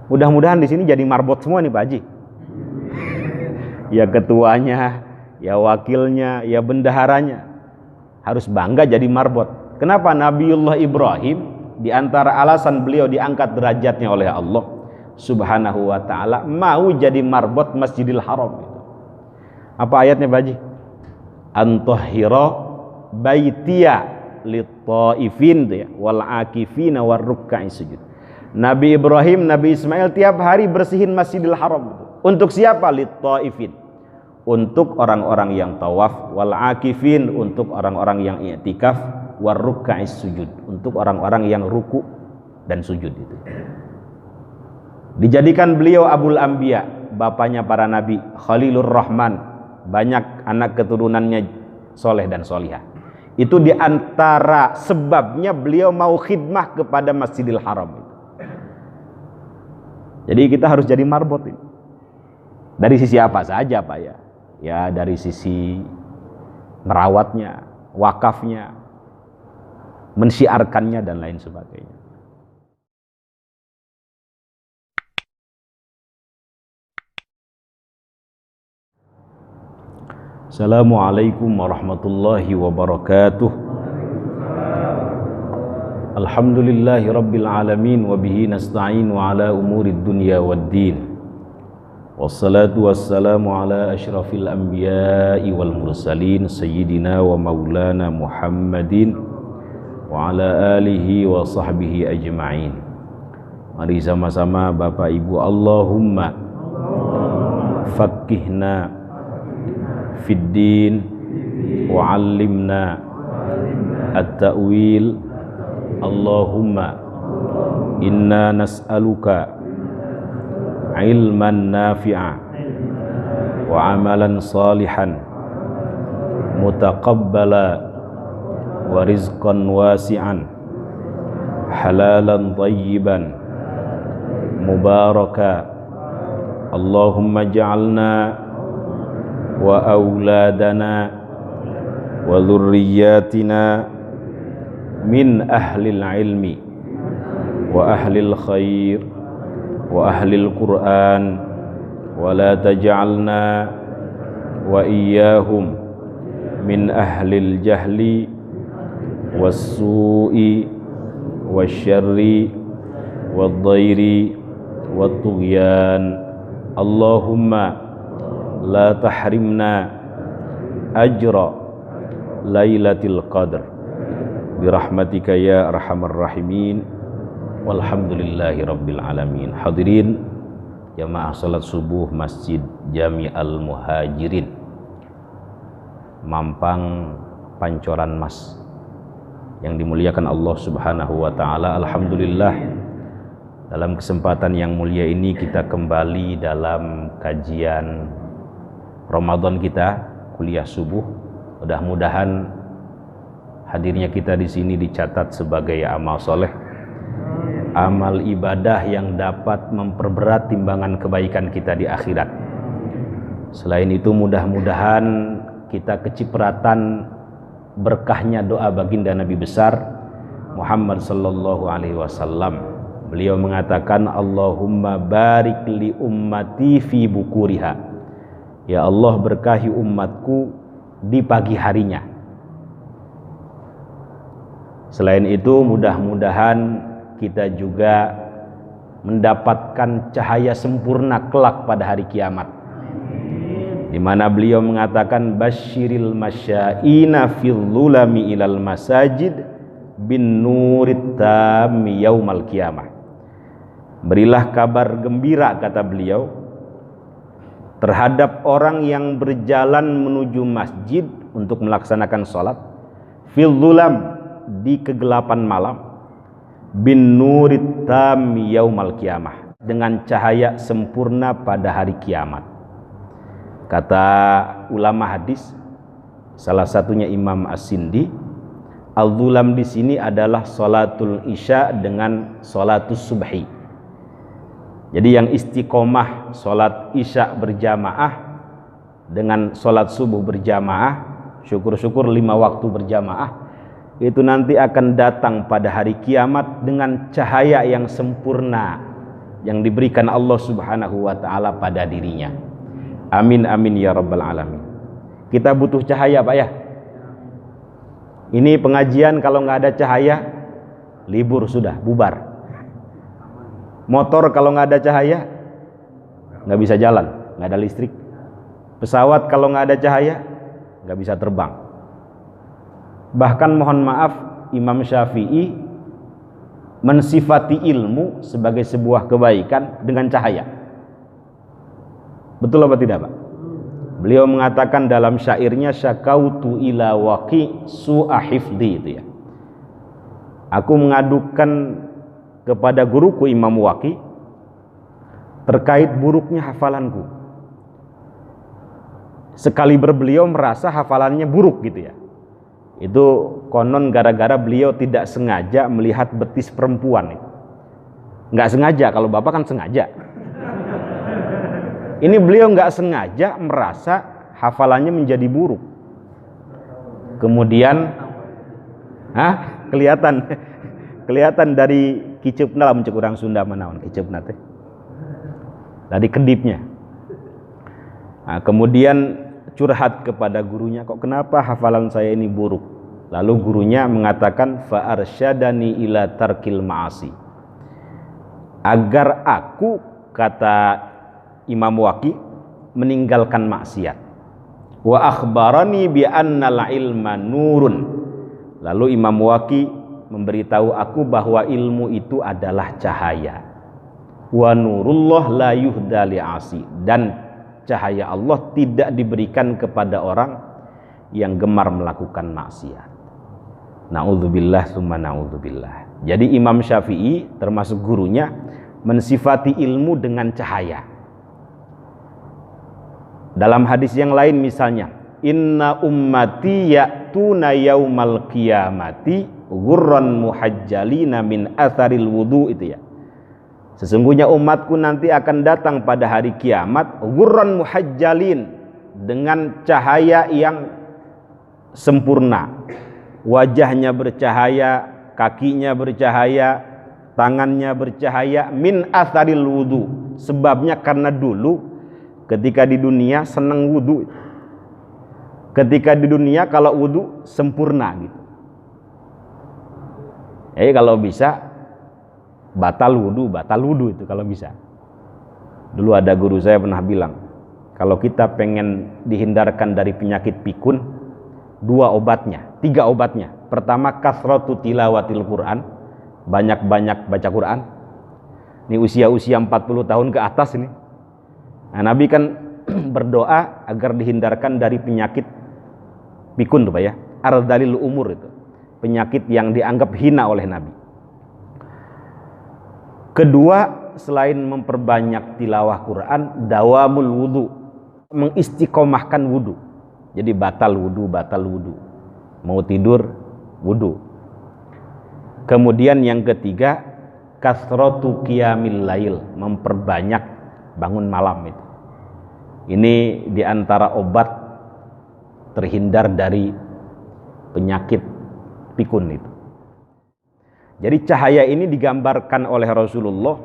Mudah-mudahan di sini jadi marbot semua nih Pak Haji. Ya ketuanya, ya wakilnya, ya bendaharanya harus bangga jadi marbot. Kenapa Nabiullah Ibrahim di antara alasan beliau diangkat derajatnya oleh Allah Subhanahu wa taala mau jadi marbot Masjidil Haram. Apa ayatnya Pak Haji? Antahhira baitiya lit-taifin ya wal akifina war ruk'i sujud. Nabi Ibrahim, Nabi Ismail tiap hari bersihin Masjidil Haram. Untuk siapa? Lit-taifin. Untuk orang-orang yang tawaf, wal akifin untuk orang-orang yang i'tikaf, war ruk'i sujud untuk orang-orang yang ruku dan sujud itu. Dijadikan beliau Abul Anbiya, bapaknya para nabi, Khalilur Rahman, banyak anak keturunannya soleh dan solihah. Itu diantara sebabnya beliau mau khidmah kepada Masjidil Haram. Jadi kita harus jadi marbot ini. Dari sisi apa saja Pak ya? Ya dari sisi merawatnya, wakafnya, mensyiarkannya dan lain sebagainya. Assalamualaikum warahmatullahi wabarakatuh. Alhamdulillahi rabbil alamin wa bihi nasta'inu ala umurid dunya waddin. Wassalatu wassalamu ala asyrafil anbiya'i wal mursalin sayyidina wa maulana Muhammadin wa ala alihi wa sahbihi ajma'in. Mari sama-sama Bapak Ibu, Allahumma faqqihna fid din wa 'allimna at-ta'wil. Allahumma inna nas'aluka ilman nafi'a wa amalan salihan mutaqabbala wa rizqan wasi'an halalan tayyiban mubaraka. Allahumma ja'alna wa auladana wa dhurriyyatina min ahlil ilmi wa ahlil khair wa ahlil Qur'an wa la taj'alna wa iyyahum min ahlil jahli was-su'i wasyarri wad-dhairi wat-tughyan. Allahumma la tahrimna ajra lailatul qadr birahmatika ya arhamar rahimin walhamdulillahi rabbil alamin. Hadirin jamaah salat subuh Masjid Jami Al-Muhajirin Mampang Pancoran Mas yang dimuliakan Allah Subhanahu wa taala. Alhamdulillah, dalam kesempatan yang mulia ini kita kembali dalam kajian Ramadan kita, kuliah subuh. Mudah-mudahan hadirnya kita di sini dicatat sebagai amal soleh, amal ibadah yang dapat memperberat timbangan kebaikan kita di akhirat. Selain itu mudah-mudahan kita kecipratan berkahnya doa baginda Nabi besar Muhammad sallallahu alaihi wasallam. Beliau mengatakan, Allahumma barik li ummati fi bukuriha. Ya Allah, berkahi umatku di pagi harinya. Selain itu mudah-mudahan kita juga mendapatkan cahaya sempurna kelak pada hari kiamat, di mana beliau mengatakan basyiril masyaina fil zulami ilal masajid bin nurit tammi yaumal qiyamah. Berilah kabar gembira, kata beliau, terhadap orang yang berjalan menuju masjid untuk melaksanakan sholat fil zulam, di kegelapan malam, bin nurit tammi yaumal qiyamah, dengan cahaya sempurna pada hari kiamat. Kata ulama hadis, salah satunya Imam As-Sindi, al-zulam di sini adalah salatul isya dengan salatus subhi. Jadi yang istiqomah salat isya berjamaah dengan salat subuh berjamaah, syukur-syukur 5 waktu berjamaah, itu nanti akan datang pada hari kiamat dengan cahaya yang sempurna yang diberikan Allah Subhanahu wa taala pada dirinya. Amin amin ya rabbal alamin. Kita butuh cahaya, Pak ya. Ini pengajian kalau nggak ada cahaya, libur sudah, bubar. Motor kalau nggak ada cahaya, nggak bisa jalan, nggak ada listrik. Pesawat kalau nggak ada cahaya, nggak bisa terbang. Bahkan mohon maaf, Imam Syafi'i mensifati ilmu sebagai sebuah kebaikan dengan cahaya. Betul apa tidak, Pak? Beliau mengatakan dalam syairnya, syakautu ila waqi su'a hifdi, itu ya. Aku mengadukan kepada guruku Imam Waqi terkait buruknya hafalanku. Sekali beliau merasa hafalannya buruk gitu ya. Itu konon gara-gara beliau tidak sengaja melihat betis perempuan itu. Nggak sengaja, kalau Bapak kan sengaja. Ini beliau nggak sengaja merasa hafalannya menjadi buruk. Kemudian kelihatan dari kiceupna, lamun ceuk urang Sunda manaon kiceupna teh. Dari kedipnya. Nah, kemudian curhat kepada gurunya, kok kenapa hafalan saya ini buruk? Lalu gurunya mengatakan, fa arsyadani ila tarkil ma'asi. Agar aku, kata Imam Waqi, meninggalkan maksiat. Wa akhbarani bi annal ilma nurun. Lalu Imam Waqi memberitahu aku bahwa ilmu itu adalah cahaya. Wa nurullah la yuhda li'asi. Dan cahaya Allah tidak diberikan kepada orang yang gemar melakukan maksiat. Na'udzubillah summa na'udzubillah. Jadi Imam Syafi'i termasuk gurunya mensifati ilmu dengan cahaya. Dalam hadis yang lain misalnya, inna ummati ya'tuna yaumal qiyamati ghurran muhajjalina min atharil wudu, itu ya. Sesungguhnya umatku nanti akan datang pada hari kiamat ghurran muhajjalin, dengan cahaya yang sempurna. Wajahnya bercahaya, kakinya bercahaya, tangannya bercahaya, min atharil wudu. Sebabnya karena dulu ketika di dunia senang wudu. Ketika di dunia kalau wudu sempurna gitu. Kalau bisa batal wudu itu kalau bisa. Dulu ada guru saya pernah bilang, kalau kita pengen dihindarkan dari penyakit pikun, 3 obatnya. Pertama, kasratu tilawatil Quran, banyak-banyak baca Quran. Ini usia-usia 40 tahun ke atas ini. Nah, Nabi kan berdoa agar dihindarkan dari penyakit pikun tuh Pak ya, ardalil umur itu, penyakit yang dianggap hina oleh Nabi. Kedua, selain memperbanyak tilawah Quran, dawamul wudu, mengistiqomahkan wudu. Jadi batal wudu, mau tidur wudu. Kemudian yang ketiga, kasratu qiyamil lail, memperbanyak bangun malam itu. Ini diantara obat terhindar dari penyakit pikun itu. Jadi cahaya ini digambarkan oleh Rasulullah,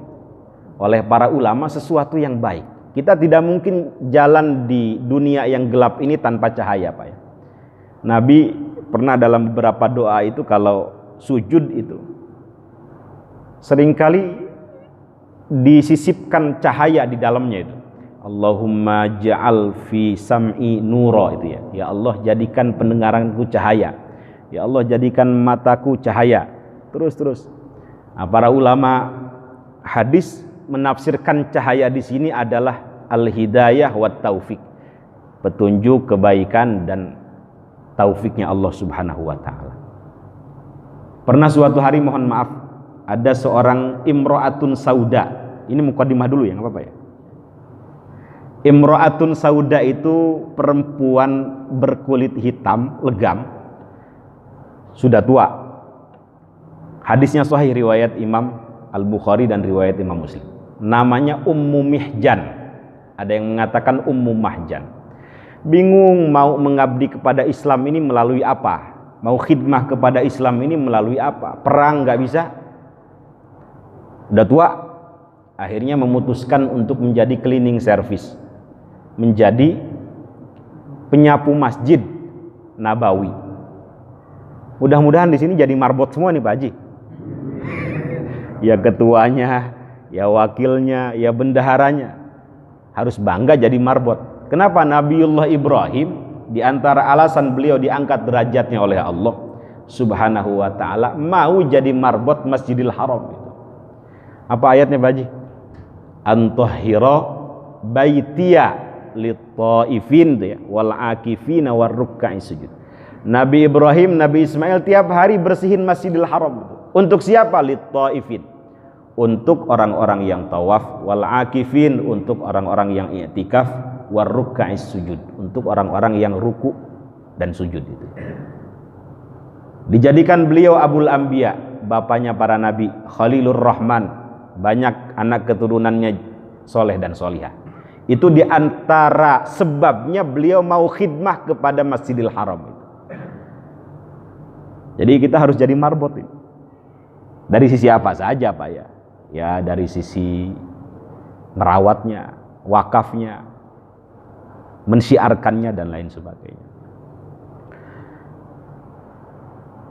oleh para ulama, sesuatu yang baik. Kita tidak mungkin jalan di dunia yang gelap ini tanpa cahaya, Pak ya. Nabi pernah dalam beberapa doa itu kalau sujud itu seringkali disisipkan cahaya di dalamnya itu. Allahumma ja'al fi sam'i nura, itu ya. Ya Allah, jadikan pendengaranku cahaya. Ya Allah, jadikan mataku cahaya. Terus. Nah, para ulama hadis menafsirkan cahaya di sini adalah al-hidayah wa taufik, petunjuk, kebaikan dan taufiknya Allah Subhanahu wa taala. Pernah suatu hari, mohon maaf, ada seorang imro'atun sauda. Ini mukadimah dulu ya, enggak apa-apa ya. Imro'atun sauda itu perempuan berkulit hitam legam, sudah tua. Hadisnya sahih, riwayat Imam Al-Bukhari dan riwayat Imam Muslim. Namanya Ummu Mihjan. Ada yang mengatakan Ummu Mahjan. Bingung mau mengabdi kepada Islam ini melalui apa? Mau khidmah kepada Islam ini melalui apa? Perang nggak bisa. Udah tua. akhirnya memutuskan untuk menjadi cleaning service, menjadi penyapu masjid Nabawi. Mudah-mudahan di sini jadi marbot semua nih Pak Haji. Ya ketuanya, ya wakilnya, ya bendaharanya harus bangga jadi marbot. Kenapa? Nabiullah Ibrahim, di antara alasan beliau diangkat derajatnya oleh Allah Subhanahu wa ta'ala, mau jadi marbot Masjidil Haram. Apa ayatnya Pak Haji? Antahhira baitiya lit-taifin wal akifina war rukka'i sujud. Nabi Ibrahim, Nabi Ismail tiap hari bersihin Masjidil Haram. Untuk siapa? Lit-taifin, untuk orang-orang yang tawaf, wal akifin, untuk orang-orang yang i'tikaf, war rukka'i sujud, untuk orang-orang yang ruku dan sujud. Itu dijadikan beliau Abul Anbiya, bapaknya para nabi, Khalilur Rahman, banyak anak keturunannya soleh dan solihah. Itu diantara sebabnya beliau mau khidmah kepada Masjidil Haram. Jadi kita harus jadi marbot ini. Dari sisi apa saja Pak ya? Ya dari sisi merawatnya, wakafnya, mensyiarkannya dan lain sebagainya.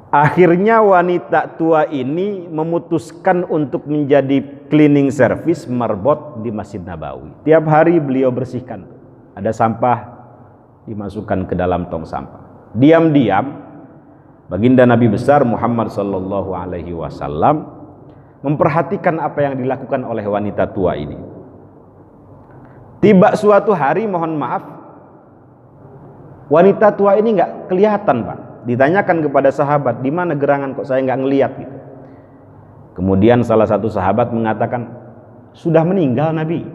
Akhirnya wanita tua ini memutuskan untuk menjadi cleaning service marbot di Masjid Nabawi. Tiap hari beliau bersihkan. Ada sampah dimasukkan ke dalam tong sampah. Diam-diam baginda Nabi besar Muhammad sallallahu alaihi wasallam memperhatikan apa yang dilakukan oleh wanita tua ini. Tiba suatu hari, mohon maaf, wanita tua ini nggak kelihatan Pak. Ditanyakan kepada sahabat, di mana gerangan kok saya nggak ngelihat gitu. Kemudian salah satu sahabat mengatakan, sudah meninggal Nabi.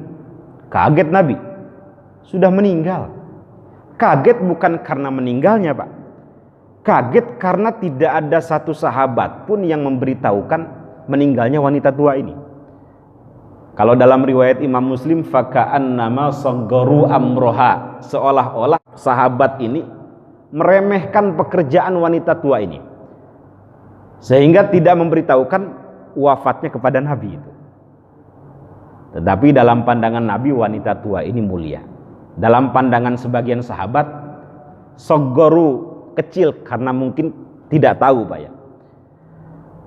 Kaget Nabi, sudah meninggal. Kaget bukan karena meninggalnya Pak, kaget karena tidak ada satu sahabat pun yang memberitahukan meninggalnya wanita tua ini. Kalau dalam riwayat Imam Muslim, faka'annama saggaru amroha, seolah-olah sahabat ini meremehkan pekerjaan wanita tua ini, sehingga tidak memberitahukan wafatnya kepada Nabi itu. Tetapi dalam pandangan Nabi, wanita tua ini mulia. Dalam pandangan sebagian sahabat, saggaru, kecil, karena mungkin tidak tahu Pak ya.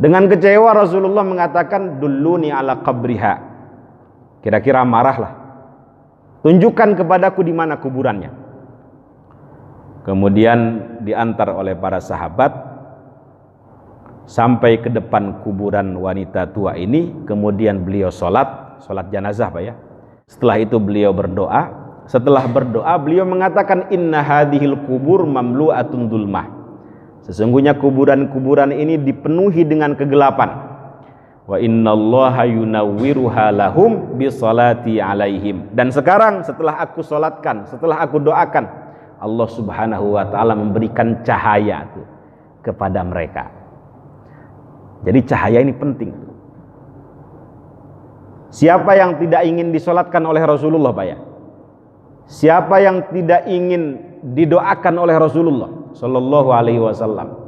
Dengan kecewa Rasulullah mengatakan, dulluni ala qabriha, kira-kira marahlah, tunjukkan kepadaku di mana kuburannya. Kemudian diantar oleh para sahabat sampai ke depan kuburan wanita tua ini. Kemudian beliau sholat jenazah Pak ya. Setelah itu beliau berdoa. Setelah berdoa beliau mengatakan, inna hadhil kubur mamlu'atun dzulmah, sesungguhnya kuburan-kuburan ini dipenuhi dengan kegelapan. Wa innallaha yunawwiruha lahum bisolati alaihim, dan sekarang setelah aku solatkan, setelah aku doakan, Allah subhanahu wa ta'ala memberikan cahaya itu kepada mereka. Jadi cahaya ini penting. Siapa yang tidak ingin disolatkan oleh Rasulullah Pak ya? Siapa yang tidak ingin didoakan oleh Rasulullah Sallallahu Alaihi Wasallam?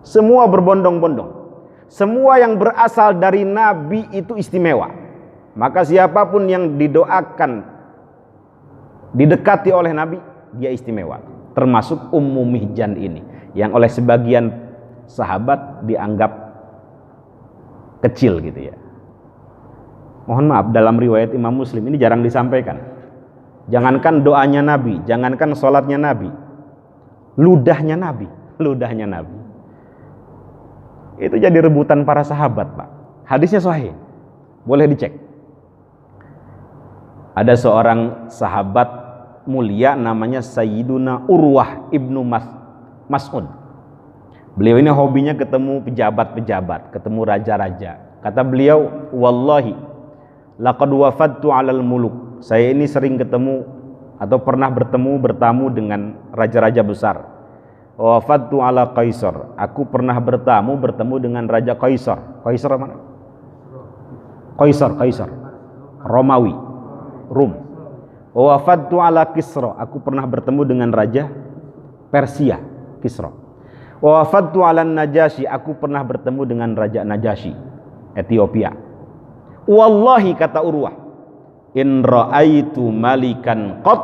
Semua berbondong-bondong. Semua yang berasal dari Nabi itu istimewa. Maka siapapun yang didoakan, didekati oleh Nabi, dia istimewa. Termasuk Ummu Mihjan ini, yang oleh sebagian sahabat dianggap kecil gitu ya. Mohon maaf, dalam riwayat Imam Muslim ini jarang disampaikan. Jangankan doanya Nabi, jangankan sholatnya Nabi, ludahnya Nabi itu jadi rebutan para sahabat Pak. Hadisnya sahih, boleh dicek. Ada seorang sahabat mulia namanya Sayyiduna Urwah ibnu Mas'ud. Beliau ini hobinya ketemu pejabat-pejabat, ketemu raja-raja. Kata beliau, wallahi laqad wafadtu 'alal muluk, saya ini sering ketemu atau pernah bertamu dengan raja-raja besar. Wafadtu 'ala Qaisar, aku pernah bertemu dengan Raja Qaisar. Qaisar mana? Qaisar Romawi, Rum. Wafadtu 'ala Kisra, aku pernah bertemu dengan Raja Persia, Kisra. Wafadtu 'ala Najasyi, aku pernah bertemu dengan Raja Najasyi, Ethiopia. Wallahi, kata Urwah, in ra'aitu malikan qad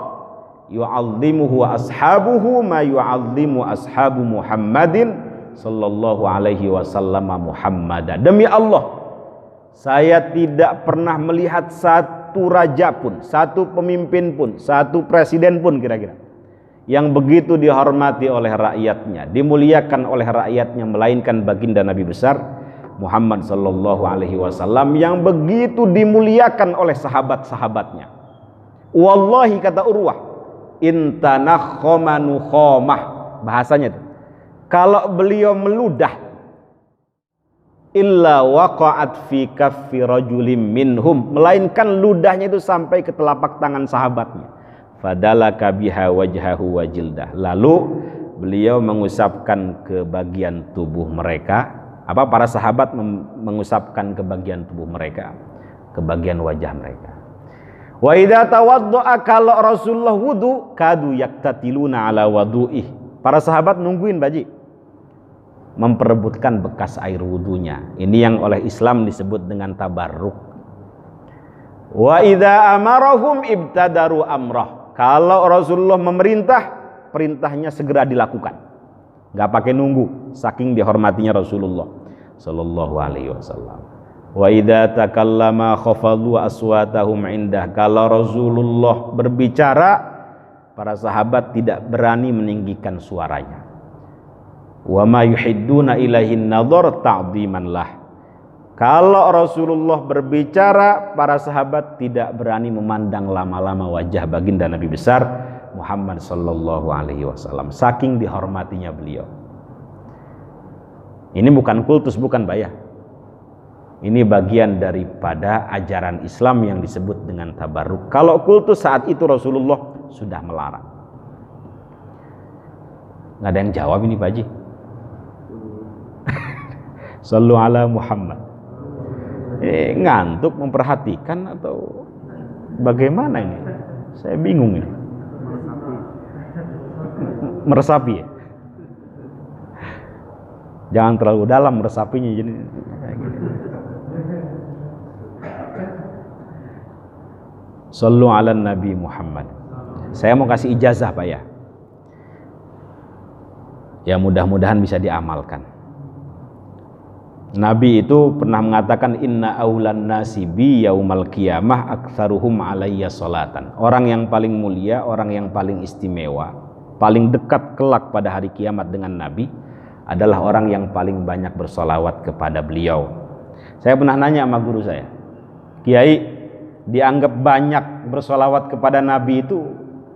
yu'azzimuhu ashabuhu ma yu'azzimu ashabu Muhammadin sallallahu alaihi wasallam Muhammadan. Demi Allah, saya tidak pernah melihat satu raja pun, satu pemimpin pun, satu presiden pun kira-kira yang begitu dihormati oleh rakyatnya, dimuliakan oleh rakyatnya, melainkan baginda Nabi besar Muhammad sallallahu alaihi wasallam yang begitu dimuliakan oleh sahabat-sahabatnya. Wallahi, kata Urwah, intanakhoma nukhomah, bahasanya itu, kalau beliau meludah, illa waqa'at fi kaffi rajulim minhum, melainkan ludahnya itu sampai ke telapak tangan sahabatnya. Fadalaka biha wajhahu wa jildah, lalu beliau mengusapkan ke bagian tubuh mereka, para sahabat mengusapkan ke bagian tubuh mereka, ke bagian wajah mereka. Wa idza tawaddaa, kalau Rasulullah wudu, kadu yaktatiluna ala wudu'ih, para sahabat nungguin baji, memperebutkan bekas air wudunya. Ini yang oleh Islam disebut dengan tabarruk. Wa idza amarahum ibtadaru amrah, kalau Rasulullah memerintah, perintahnya segera dilakukan, nggak pakai nunggu, saking dihormatinya Rasulullah sallallahu alaihi wasallam. Wa idza takallama khafadhu aswatahum indah, kalau Rasulullah berbicara, para sahabat tidak berani meninggikan suaranya. Wa ma yuhidduna ilaihin nadhar ta'dhiman lah, kalau Rasulullah berbicara, para sahabat tidak berani memandang lama-lama wajah baginda Nabi besar Muhammad sallallahu alaihi wasallam, saking dihormatinya beliau. Ini bukan kultus, bukan bayah. Ini bagian daripada ajaran Islam yang disebut dengan tabarruk. Kalau kultus saat itu Rasulullah sudah melarang. Nggak ada yang jawab ini Pak Haji. Sallu ala Muhammad. Ngantuk memperhatikan atau bagaimana ini? Saya bingung ini. Meresapi ya? Jangan terlalu dalam meresapinya, jadi Sallu ala Nabi Muhammad. Saya mau kasih ijazah Pak ya. Ya mudah-mudahan bisa diamalkan. Nabi itu pernah mengatakan, inna aulan nasi bi yaumal qiyamah aktsaruhum alayya salatan. Orang yang paling mulia, orang yang paling istimewa, paling dekat kelak pada hari kiamat dengan Nabi adalah orang yang paling banyak bersolawat kepada beliau. Saya pernah nanya sama guru saya, Kiai, dianggap banyak bersolawat kepada Nabi itu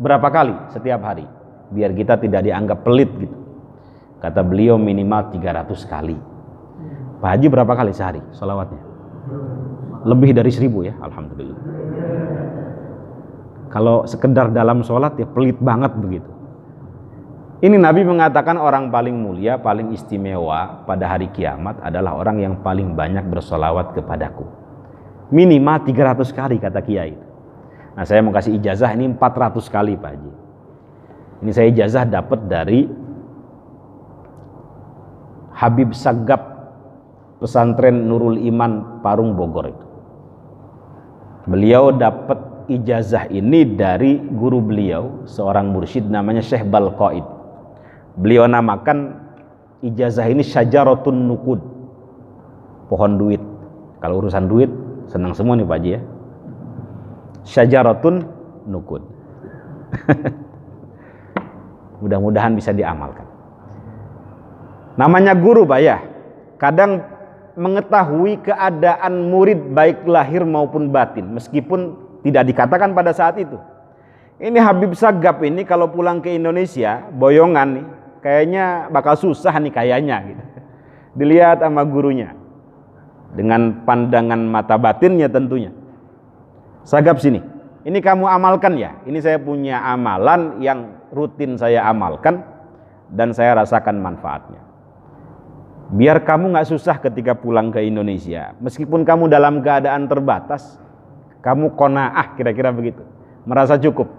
berapa kali setiap hari, biar kita tidak dianggap pelit gitu. Kata beliau minimal 300 kali. Pak Haji berapa kali sehari solawatnya? Lebih dari 1000 ya, alhamdulillah. Kalau sekedar dalam sholat ya pelit banget begitu. Ini Nabi mengatakan orang paling mulia, paling istimewa pada hari kiamat adalah orang yang paling banyak bersolawat kepadaku. Minimal 300 kali kata Kiai. Nah saya mau kasih ijazah ini 400 kali Pak Haji. Ini saya ijazah dapat dari Habib Sagap pesantren Nurul Iman Parung Bogor itu. Beliau dapat ijazah ini dari guru beliau, seorang mursyid namanya Syekh Balqaid. Beliau namakan ijazah ini syajaratun nukud, pohon duit. Kalau urusan duit senang semua nih Pak Haji ya. Syajaratun nukud. Mudah-mudahan bisa diamalkan. Namanya guru Pak ya, kadang mengetahui keadaan murid baik lahir maupun batin, meskipun tidak dikatakan pada saat itu. Ini Habib Sagap ini kalau pulang ke Indonesia, boyongan nih, kayaknya bakal susah nih kayaknya gitu. Dilihat sama gurunya dengan pandangan mata batinnya tentunya. Sagap sini, ini kamu amalkan ya. Ini saya punya amalan yang rutin saya amalkan dan saya rasakan manfaatnya. Biar kamu gak susah ketika pulang ke Indonesia. Meskipun kamu dalam keadaan terbatas, kamu qanaah, kira-kira begitu, merasa cukup.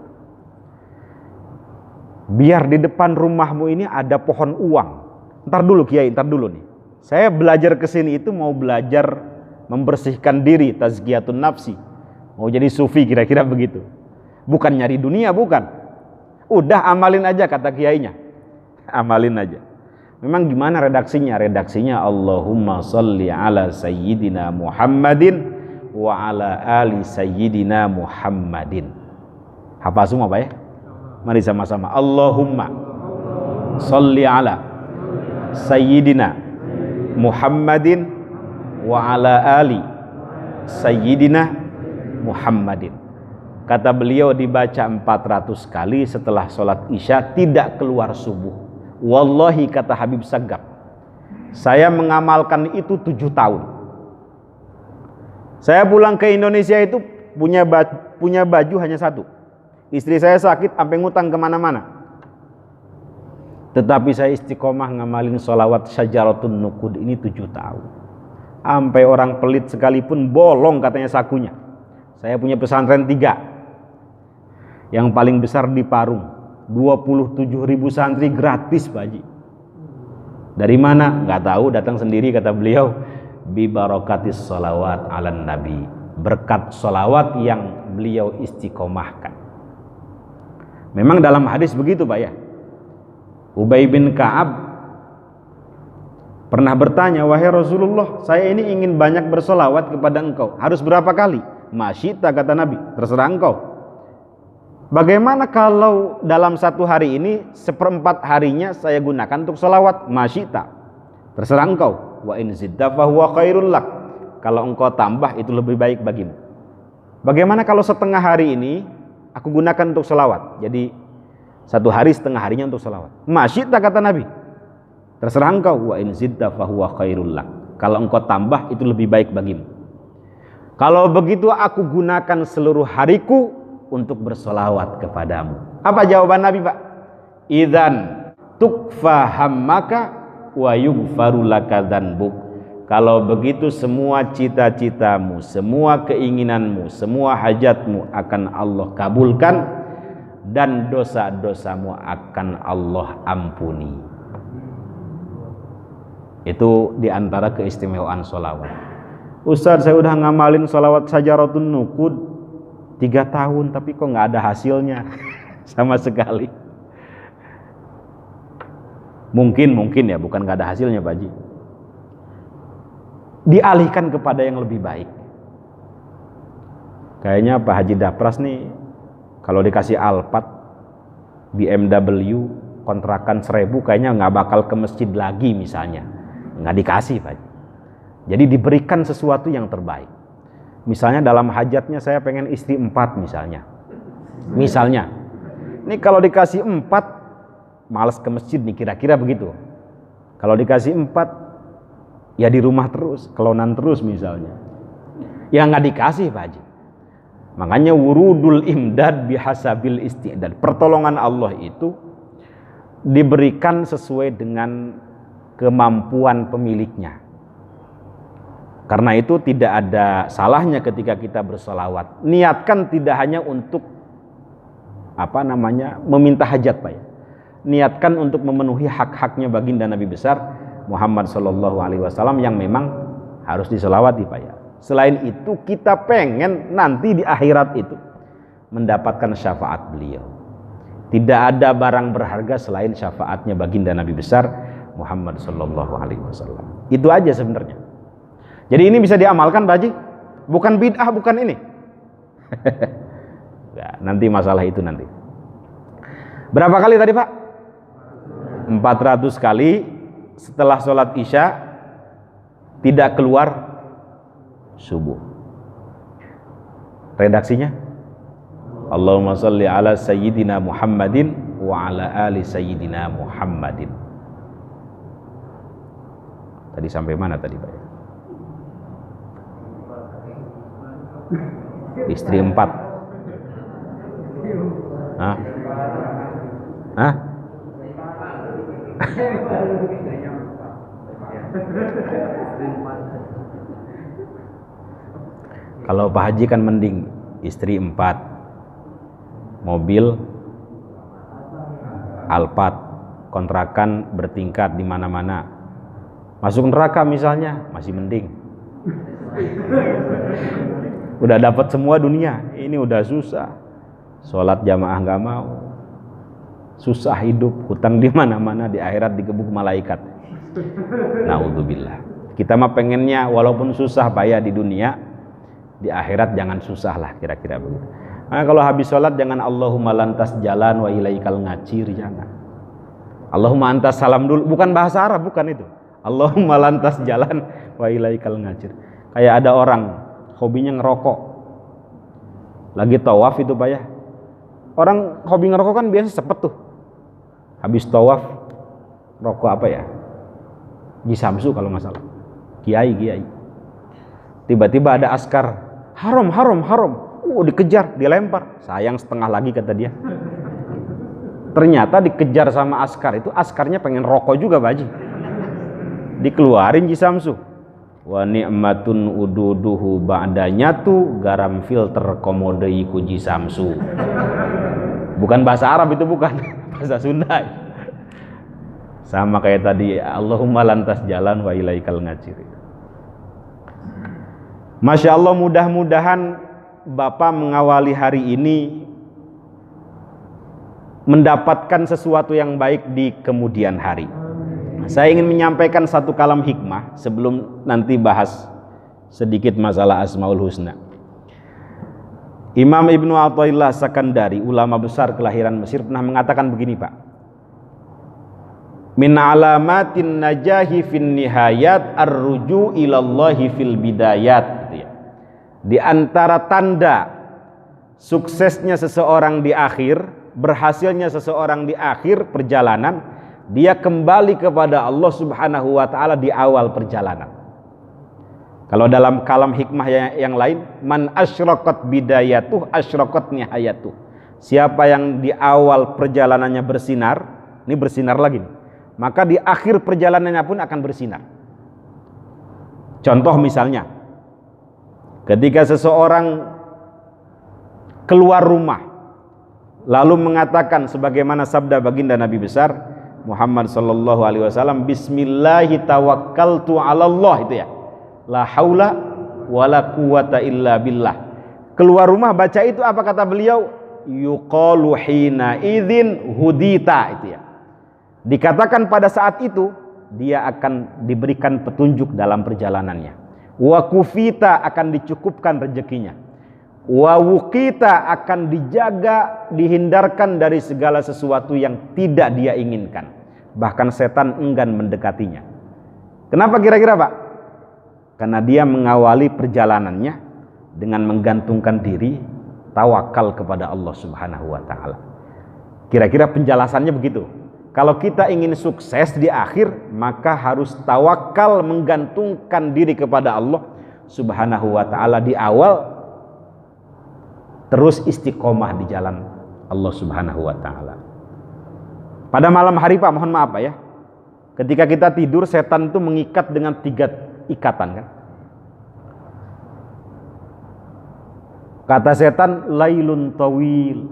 Biar di depan rumahmu ini ada pohon uang. Ntar dulu Kiai, ntar dulu nih. Saya belajar ke sini itu mau belajar membersihkan diri, tazkiyatun nafsi. Mau jadi sufi kira-kira begitu. Bukan nyari dunia, bukan. Udah amalin aja kata kiainya. Amalin aja. Memang gimana redaksinya? Redaksinya Allahumma sholli ala sayyidina Muhammadin wa ala ali sayyidina Muhammadin. Hafal semua Pak ya? Mari sama-sama. Allahumma sholli ala sayyidina Muhammadin wa ala ali sayyidina Muhammadin. Kata beliau dibaca 400 kali setelah sholat isya, tidak keluar subuh. Wallahi kata Habib Sagaf, saya mengamalkan itu 7 tahun. Saya pulang ke Indonesia itu punya baju hanya satu. Istri saya sakit sampai ngutang kemana-mana. Tetapi saya istiqomah ngamalin sholawat syajaratun nukud ini 7 tahun. Sampai orang pelit sekalipun bolong katanya sakunya. Saya punya pesantren 3. Yang paling besar di Parung, 27.000 santri gratis Pak Haji. Dari mana? Nggak tahu, datang sendiri kata beliau. Bi barakatis sholawat ala nabi, berkat sholawat yang beliau istiqomahkan. Memang dalam hadis begitu Pak ya. Ubay bin Ka'ab pernah bertanya, wahai Rasulullah, saya ini ingin banyak bersolawat kepada engkau, harus berapa kali? Masyita kata Nabi, terserah engkau. Bagaimana kalau dalam satu hari ini 1/4 harinya saya gunakan untuk solawat? Masyita, terserah engkau. Wa in zidda fahuwa khairul lak, kalau engkau tambah itu lebih baik bagimu. Bagaimana kalau setengah hari ini aku gunakan untuk solawat? Jadi satu hari setengah harinya untuk solawat. Masyita kata Nabi, terserah engkau. Wa in zidda fahuwa khairul lak, kalau engkau tambah itu lebih baik bagimu. Kalau begitu aku gunakan seluruh hariku untuk bersolawat kepadamu. Apa jawaban Nabi Pak? Idzan tukfa hammaka wa yughfaru laka dzanbuk. Kalau begitu semua cita-citamu, semua keinginanmu, semua hajatmu akan Allah kabulkan dan dosa-dosamu akan Allah ampuni. Itu diantara keistimewaan sholawat. Ustaz, saya udah ngamalin sholawat syajaratun nukud 3 tahun tapi kok nggak ada hasilnya sama sekali. Mungkin ya, bukan nggak ada hasilnya Pak Haji. Dialihkan kepada yang lebih baik. Kayaknya Pak Haji Dapras nih kalau dikasih Alphard, BMW, kontrakan 1000 kayaknya nggak bakal ke masjid lagi misalnya. Nggak dikasih Pak Haji. Jadi diberikan sesuatu yang terbaik. Misalnya dalam hajatnya saya pengen istri 4 misalnya. Ini kalau dikasih 4 malas ke masjid nih, kira-kira begitu. Kalau dikasih 4 ya di rumah terus, kelonan terus misalnya. Ya nggak dikasih Pak Haji. Makanya wurudul imdad bihasabil istidad. Pertolongan Allah itu diberikan sesuai dengan kemampuan pemiliknya. Karena itu tidak ada salahnya ketika kita bersolawat. Niatkan tidak hanya untuk meminta hajat Pak ya. Niatkan untuk memenuhi hak-haknya baginda Nabi besar Muhammad SAW yang memang harus disolawati Pak ya. Selain itu kita pengen nanti di akhirat itu mendapatkan syafaat beliau. Tidak ada barang berharga selain syafaatnya baginda Nabi besar Muhammad SAW. Itu aja sebenarnya. Jadi ini bisa diamalkan Pak Haji? Bukan bid'ah, bukan ini. Ya, nanti masalah itu nanti. Berapa kali tadi Pak? 400 kali setelah sholat isya, tidak keluar subuh. Redaksinya Allahumma sholli ala sayyidina Muhammadin wa ala ali sayyidina Muhammadin. Tadi sampai mana tadi Pak? Istri 4. Hah? Kalau Pak Haji kan mending istri 4, mobil Alphard, kontrakan bertingkat di mana-mana. Masuk neraka misalnya masih mending. Udah dapat semua dunia, ini udah susah. Sholat jamaah nggak mau, susah hidup, hutang di mana-mana, di akhirat digebuk malaikat. Naudzubillah. Kita mah pengennya walaupun susah payah di dunia, di akhirat jangan susah lah, kira-kira begitu. Nah, kalau habis sholat jangan Allahumma lantas jalan wa ilaikal ngacir, jangan. Allahumma antas salam dulu, bukan bahasa Arab, bukan itu. Allahumma lantas jalan wa ilaikal ngacir. Kayak ada orang hobinya ngerokok, lagi tawaf itu Pak ya. Orang hobi ngerokok kan biasa sepet tuh, habis tawaf rokok apa ya, Jisamsu kalau nggak salah, kiai. Tiba-tiba ada askar, haram, dikejar, dilempar, sayang setengah lagi kata dia. Ternyata dikejar sama askar itu, askarnya pengen rokok juga Pak Haji, dikeluarin Jisamsu. Wa ni'matun ududuhu ba'danya tu garam filter komodei ku Jisamsu. Bukan bahasa Arab itu, bukan bahasa Sunda. Sama kayak tadi, Allahumma lantas jalan wa ilaikal ngacir. Masya Allah, mudah-mudahan Bapak mengawali hari ini mendapatkan sesuatu yang baik di kemudian hari. Saya ingin menyampaikan satu kalam hikmah sebelum nanti bahas sedikit masalah Asmaul Husna. Imam Ibnu Athaillah Sakandari, ulama besar kelahiran Mesir, pernah mengatakan begini Pak. Min alamatin najahi fin nihayat ar-ruju ilallahi fil bidayat. Di antara tanda suksesnya seseorang di akhir, berhasilnya seseorang di akhir perjalanan, dia kembali kepada Allah Subhanahu wa ta'ala di awal perjalanan. Kalau dalam kalam hikmah yang lain, man asyraqat bidayatuh asyraqat nihayatuh. Siapa yang di awal perjalanannya bersinar, ini bersinar lagi nih, maka di akhir perjalanannya pun akan bersinar. Contoh misalnya, ketika seseorang keluar rumah lalu mengatakan sebagaimana sabda baginda Nabi besar Muhammad sallallahu alaihi wasallam, bismillahi tawakkaltu 'ala Allah, itu ya. La haula wala quwata illa billah. Keluar rumah baca itu, apa kata beliau? Yuqalu hina idzin hudita, itu ya. Dikatakan pada saat itu dia akan diberikan petunjuk dalam perjalanannya. Wa kufita, akan dicukupkan rezekinya. Wa wuqita, akan dijaga, dihindarkan dari segala sesuatu yang tidak dia inginkan. Bahkan setan enggan mendekatinya. Kenapa kira-kira Pak? Karena dia mengawali perjalanannya dengan menggantungkan diri, tawakal kepada Allah Subhanahu wa ta'ala. Kira-kira penjelasannya begitu. Kalau kita ingin sukses di akhir, maka harus tawakal, menggantungkan diri kepada Allah Subhanahu wa ta'ala di awal, terus istiqomah di jalan Allah Subhanahu wa ta'ala. Pada malam hari Pak, mohon maaf Pak ya, ketika kita tidur, setan itu mengikat dengan 3 ikatan kan. Kata setan, lailun tawil,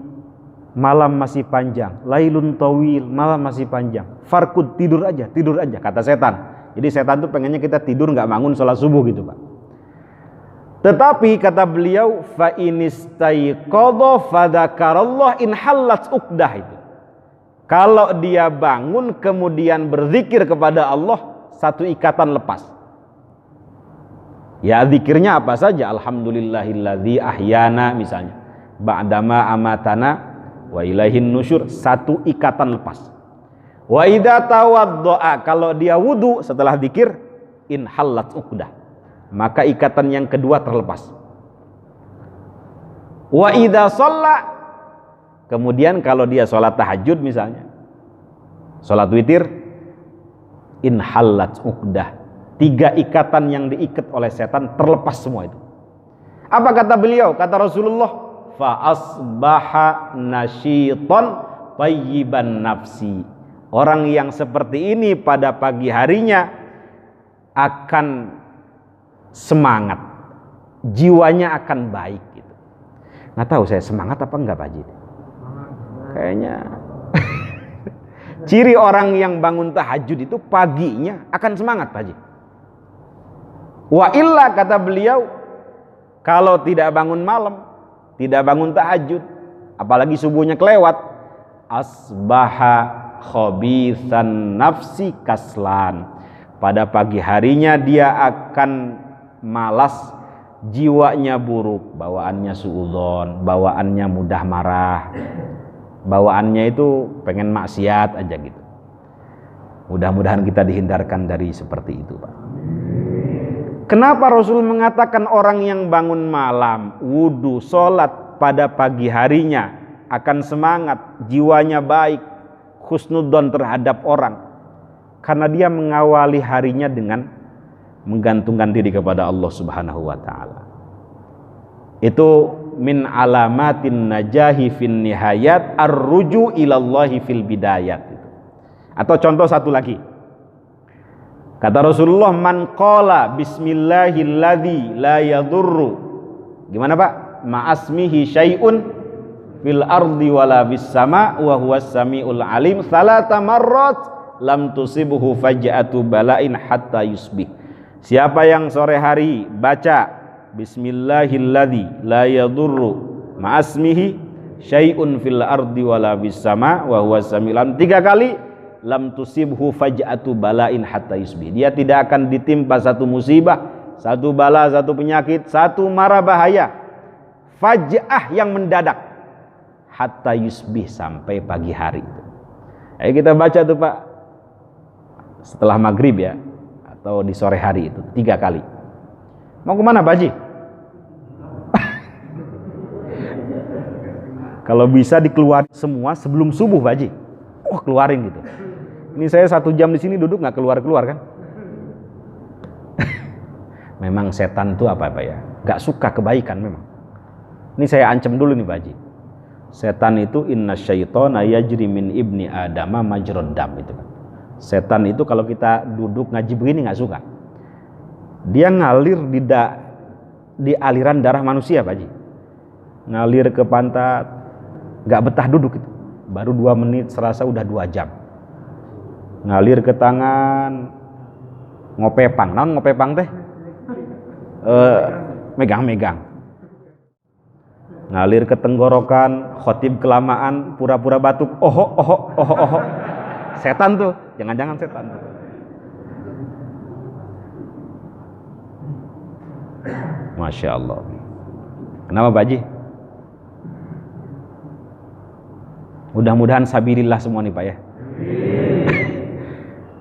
malam masih panjang. Lailun tawil, malam masih panjang. Farkud, tidur aja kata setan. Jadi setan itu pengennya kita tidur nggak bangun sholat subuh gitu Pak. Tetapi kata beliau, fa inistaiqadha fadzakarallah in hallat uqdah, itu. Kalau dia bangun kemudian berzikir kepada Allah, 1 ikatan lepas. Ya zikirnya apa saja, alhamdulillahilladzi ahyana misalnya, ba'dama amatana wa ilaihin nusyur, 1 ikatan lepas. Wa idza tawaddaa, kalau dia wudu setelah zikir, in hallat uqdah, maka ikatan yang kedua terlepas. Wa idza shalla, kemudian kalau dia sholat tahajud misalnya, sholat witir, in hallat uqdah, 3 ikatan yang diikat oleh setan terlepas semua itu. Apa kata beliau? Kata Rasulullah, fa asbaha nasyitan thayyiban nafsi. Orang yang seperti ini pada pagi harinya akan semangat, jiwanya akan baik gitu. Nggak tahu saya semangat apa enggak Pak Haji? Kayaknya ciri orang yang bangun tahajud itu paginya akan semangat Pak Haji. Wa illa, kata beliau, kalau tidak bangun malam, tidak bangun tahajud, apalagi subuhnya kelewat, asbaha khabithan nafsi kaslan. Pada pagi harinya dia akan malas, jiwanya buruk, bawaannya suudzon, bawaannya mudah marah, bawaannya itu pengen maksiat aja gitu. Mudah-mudahan kita dihindarkan dari seperti itu, Pak. Kenapa Rasul mengatakan orang yang bangun malam, wudu, sholat pada pagi harinya akan semangat, jiwanya baik, husnudzon terhadap orang? Karena dia mengawali harinya dengan menggantungkan diri kepada Allah Subhanahu wa ta'ala. Itu min alamatin najahi fin nihayat ar-ruju ilallahi fil bidayat. Atau contoh satu lagi, kata Rasulullah, man qala bismillahilladzi la yadurru, gimana Pak? Ma'asmihi syai'un fil ardi wala bis sama wa huwas samiul alim salata marrat lam tusibuhu faj'atu bala'in hatta yusbih. Siapa yang sore hari baca bismillahilladzi la yadurru ma'asmihi syai'un fil ardi wala bis sama wa huwas samiul alim 3 kali, lam tusibhu faj'atu bala'in hatta yusbih. Dia tidak akan ditimpa satu musibah, satu bala, satu penyakit, satu mara bahaya, faj'ah yang mendadak, hatta yusbih, sampai pagi hari. Ayo kita baca tuh Pak, setelah maghrib ya, atau di sore hari itu 3 kali. Mau kemana Pak Haji? Kalau bisa dikeluarin semua sebelum subuh Pak Haji. Oh, keluarin gitu. Ini saya 1 jam di sini duduk nggak keluar-keluar kan? Memang setan tuh apa ya? Nggak suka kebaikan memang. Ini saya ancam dulu nih Pak Haji. Setan itu inna syaitona yajri min ibni adama majrod dam itu kan. Setan itu kalau kita duduk ngaji begini nggak suka. Dia ngalir di aliran darah manusia Pak Haji. Ngalir ke pantat, nggak betah duduk itu. Baru 2 menit serasa udah 2 jam. Ngalir ke tangan, ngopepang. Naon ngopepang teh? Megang-megang. Ngalir ke tenggorokan, khotib kelamaan, pura-pura batuk. Oho. Setan tuh, jangan-jangan setan tuh. Masya Allah. Kenapa Pak Haji? Mudah-mudahan sabirillah semua nih Pak ya.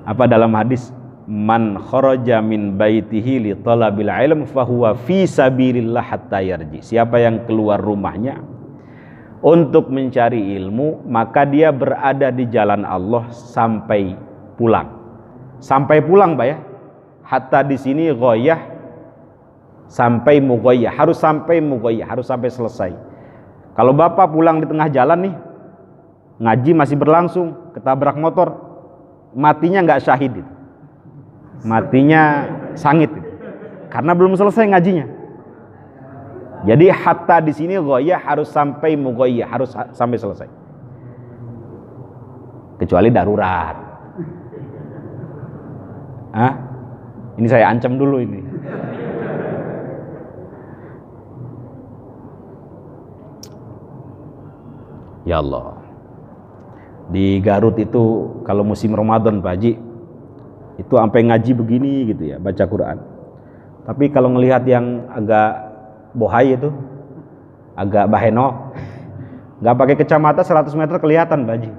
Apa dalam hadis, man kharaja min baitihi li talabil ilm fahuwa fi sabilillah hatta yarji. Siapa yang keluar rumahnya untuk mencari ilmu, maka dia berada di jalan Allah sampai pulang. Sampai pulang Pak ya. Hatta di sini ghoyah, sampai mughoyah, harus sampai mughoyah, harus sampai selesai. Kalau Bapak pulang di tengah jalan nih, ngaji masih berlangsung, ketabrak motor, matinya nggak syahid itu. Matinya sangit itu. Karena belum selesai ngajinya. Jadi hatta di sini ghoyah harus sampai mughoyah, harus sampai selesai. Kecuali darurat. Ini saya ancam dulu ini. Ya Allah. Di Garut itu kalau musim Ramadan Pak Haji, itu sampai ngaji begini gitu ya, baca Quran. Tapi kalau ngelihat yang agak bohai itu, agak baheno, nggak pakai kacamata 100 meter kelihatan Pak Haji.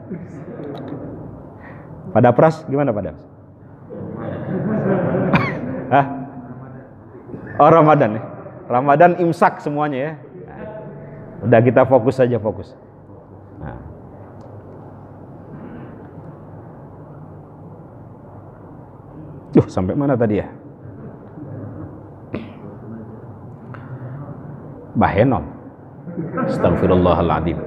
Pada pras gimana pada? Oh Ramadan ya. Ramadan imsak semuanya ya. Udah kita fokus saja, fokus. Sampai mana tadi ya? Bahenon. Astagfirullahaladzim.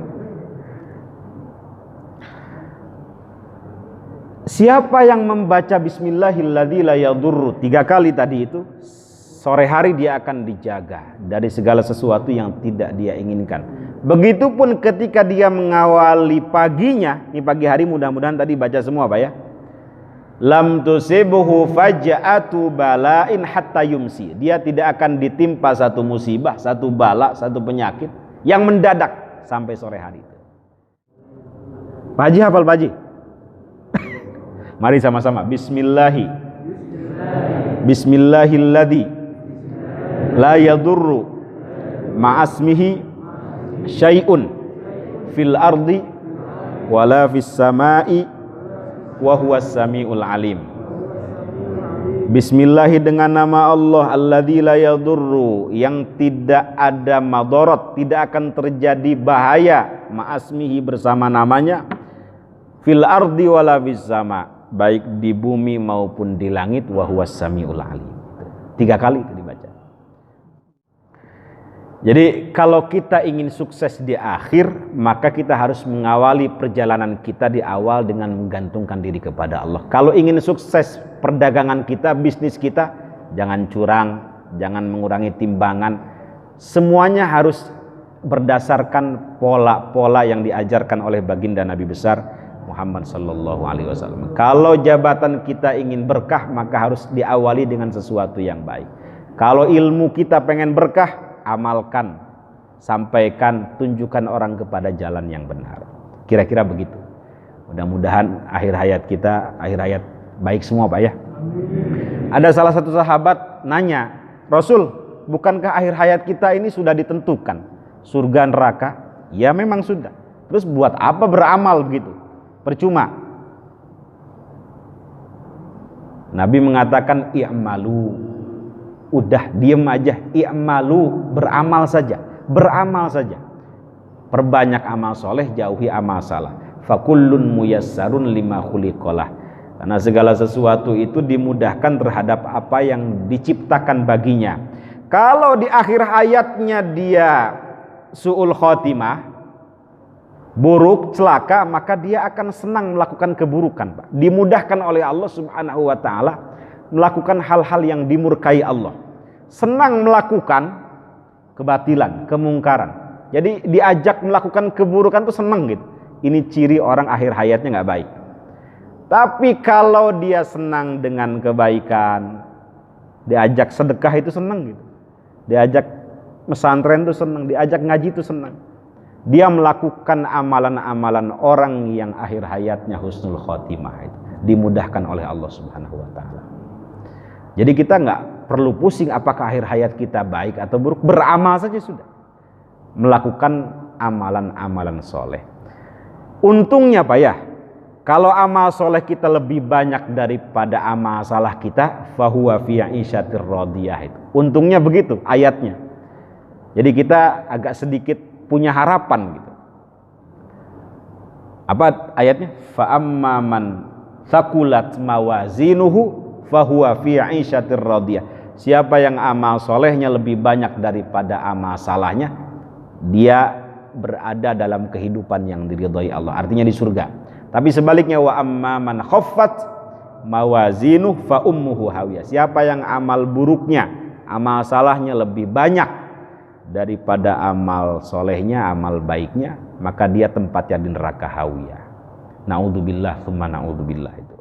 Siapa yang membaca bismillahilladzi la yadurru 3 kali tadi itu, sore hari dia akan dijaga dari segala sesuatu yang tidak dia inginkan. Begitupun ketika dia mengawali paginya, ini pagi hari mudah-mudahan tadi baca semua Pak ya. lam tusibuhu faja'atu bala'in hatta yumsi. Dia tidak akan ditimpa satu musibah, satu bala, satu penyakit yang mendadak sampai sore hari itu. Pak Haji hafal Pak Haji? Mari sama-sama. Bismillahilladzi la yadurru ma'asmihi syai'un fil ardi wala fis sama'i wa huwas samiul alim. Bismillah, dengan nama Allah alladzi la yadurru, yang tidak ada madarat, tidak akan terjadi bahaya, ma'asmihi bersama namanya, fil ardi wala fis sama, baik di bumi maupun di langit, wa huwas samiul alim. 3 kali itu dibaca. Jadi kalau kita ingin sukses di akhir, maka kita harus mengawali perjalanan kita di awal dengan menggantungkan diri kepada Allah. Kalau ingin sukses perdagangan kita, bisnis kita, jangan curang, jangan mengurangi timbangan. Semuanya harus berdasarkan pola-pola yang diajarkan oleh baginda Nabi besar Muhammad sallallahu alaihi wasallam. Kalau jabatan kita ingin berkah, maka harus diawali dengan sesuatu yang baik. Kalau ilmu kita pengen berkah, amalkan, sampaikan, tunjukkan orang kepada jalan yang benar. Kira-kira begitu. Mudah-mudahan akhir hayat kita, akhir hayat baik semua Pak ya. Ada salah satu sahabat nanya, Rasul, bukankah akhir hayat kita ini sudah ditentukan? Surga neraka? Ya memang sudah. Terus buat apa beramal begitu? Percuma. Nabi mengatakan i'malu. Udah diem aja, i'malu, beramal saja, beramal saja. Perbanyak amal soleh, jauhi amal salah. Fakullun muyassarun lima khuliqalah. Karena segala sesuatu itu dimudahkan terhadap apa yang diciptakan baginya. Kalau di akhir hayatnya dia su'ul khotimah, buruk, celaka, maka dia akan senang melakukan keburukan, Pak. Dimudahkan oleh Allah Subhanahu wa taala melakukan hal-hal yang dimurkai Allah. Senang melakukan kebatilan, kemungkaran. Jadi diajak melakukan keburukan tuh senang gitu. Ini ciri orang akhir hayatnya nggak baik. Tapi kalau dia senang dengan kebaikan, diajak sedekah itu senang gitu. Diajak pesantren itu senang, diajak ngaji itu senang. Dia melakukan amalan-amalan orang yang akhir hayatnya husnul khotimah itu dimudahkan oleh Allah Subhanahu wa taala. Jadi kita nggak perlu pusing apakah akhir hayat kita baik atau buruk, beramal saja sudah. Melakukan amalan-amalan soleh. Untungnya Pak ya, kalau amal soleh kita lebih banyak daripada amal salah kita, fahuwa fi 'isyatir radiyah itu. Untungnya begitu ayatnya. Jadi kita agak sedikit punya harapan gitu. Apa ayatnya? Fa amman thaqulat mawazinuhu fahuwa fi 'isyatir radiyah. Siapa yang amal solehnya lebih banyak daripada amal salahnya, dia berada dalam kehidupan yang diridhai Allah, artinya di surga. Tapi sebaliknya, wa amman khaffat mawazinuhu fa ummuhu hawiyah. Siapa yang amal buruknya, amal salahnya lebih banyak daripada amal solehnya, amal baiknya, maka dia tempatnya di neraka hawiyah. Naudzubillah tsumma naudzubillah itu.